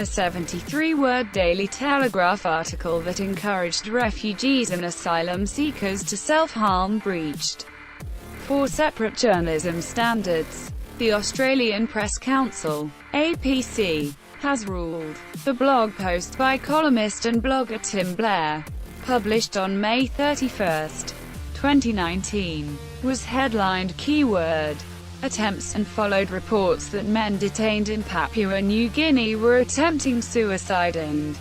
a 73-word Daily Telegraph article that encouraged refugees and asylum seekers to self-harm breached 4 separate journalism standards. The Australian Press Council, APC, has ruled. The blog post by columnist and blogger Tim Blair, published on May 31, 2019, was headlined keyword attempts, and followed reports that men detained in Papua New Guinea were attempting suicide and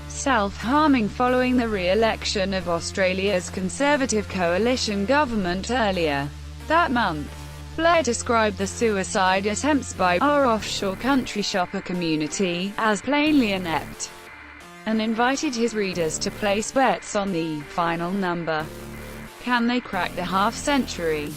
self-harming following the re-election of Australia's Conservative coalition government earlier that month. Blair described the suicide attempts by our offshore country shopper community as plainly inept, and invited his readers to place bets on the final number. Can they crack the half-century?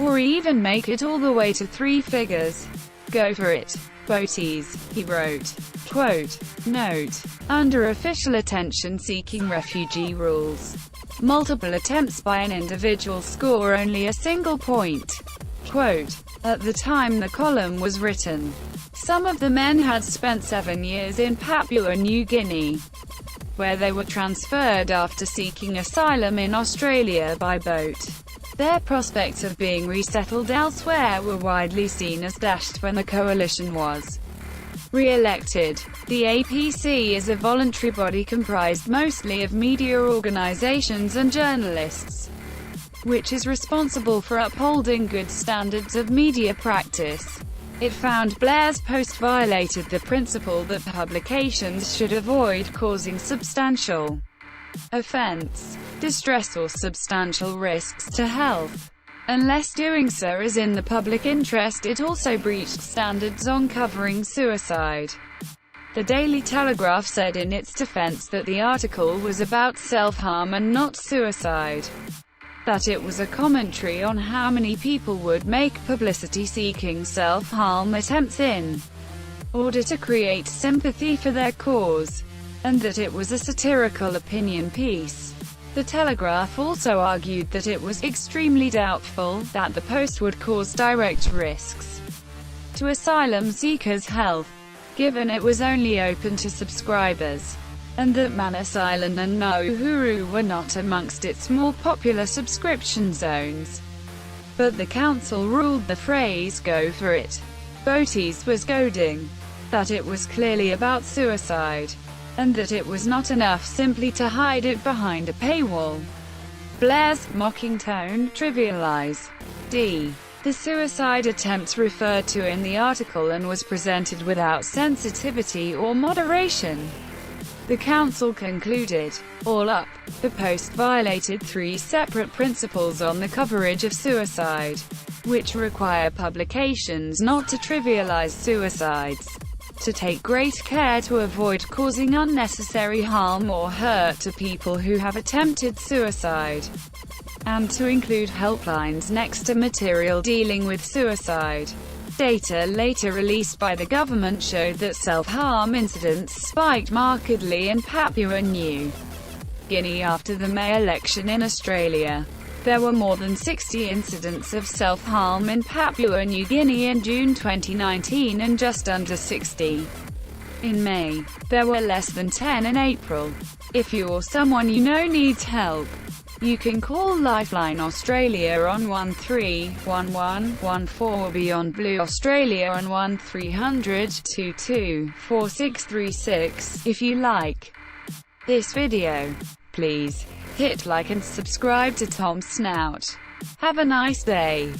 Or even make it all the way to 3 figures? Go for it, boaties, he wrote. Quote, note, under official attention-seeking refugee rules, multiple attempts by an individual score only a single point. Quote, at the time the column was written, some of the men had spent 7 years in Papua New Guinea, where they were transferred after seeking asylum in Australia by boat. Their prospects of being resettled elsewhere were widely seen as dashed when the coalition was re-elected. The APC is a voluntary body comprised mostly of media organizations and journalists, which is responsible for upholding good standards of media practice. It found Blair's post violated the principle that publications should avoid causing substantial offense, distress or substantial risks to health, unless doing so is in the public interest. It also breached standards on covering suicide. The Daily Telegraph said in its defense that the article was about self-harm and not suicide, that it was a commentary on how many people would make publicity seeking self-harm attempts in order to create sympathy for their cause, and that it was a satirical opinion piece. The Telegraph also argued that it was extremely doubtful that the post would cause direct risks to asylum seekers' health, given it was only open to subscribers, and that Manus Island and Nauru were not amongst its more popular subscription zones. But the council ruled the phrase "go for it, boaties" was goading, that it was clearly about suicide, and that it was not enough simply to hide it behind a paywall. Blair's mocking tone trivialized the suicide attempts referred to in the article and was presented without sensitivity or moderation. The council concluded, all up, the post violated 3 separate principles on the coverage of suicide, which require publications not to trivialize suicides, to take great care to avoid causing unnecessary harm or hurt to people who have attempted suicide, and to include helplines next to material dealing with suicide. Data later released by the government showed that self-harm incidents spiked markedly in Papua New Guinea after the May election in Australia. There were more than 60 incidents of self-harm in Papua New Guinea in June 2019 and just under 60 in May. There were less than 10 in April. If you or someone you know needs help, you can call Lifeline Australia on 131114 or Beyond Blue Australia on 1300 22 4636. If you like this video, please hit like and subscribe to Tom's Snout. Have a nice day.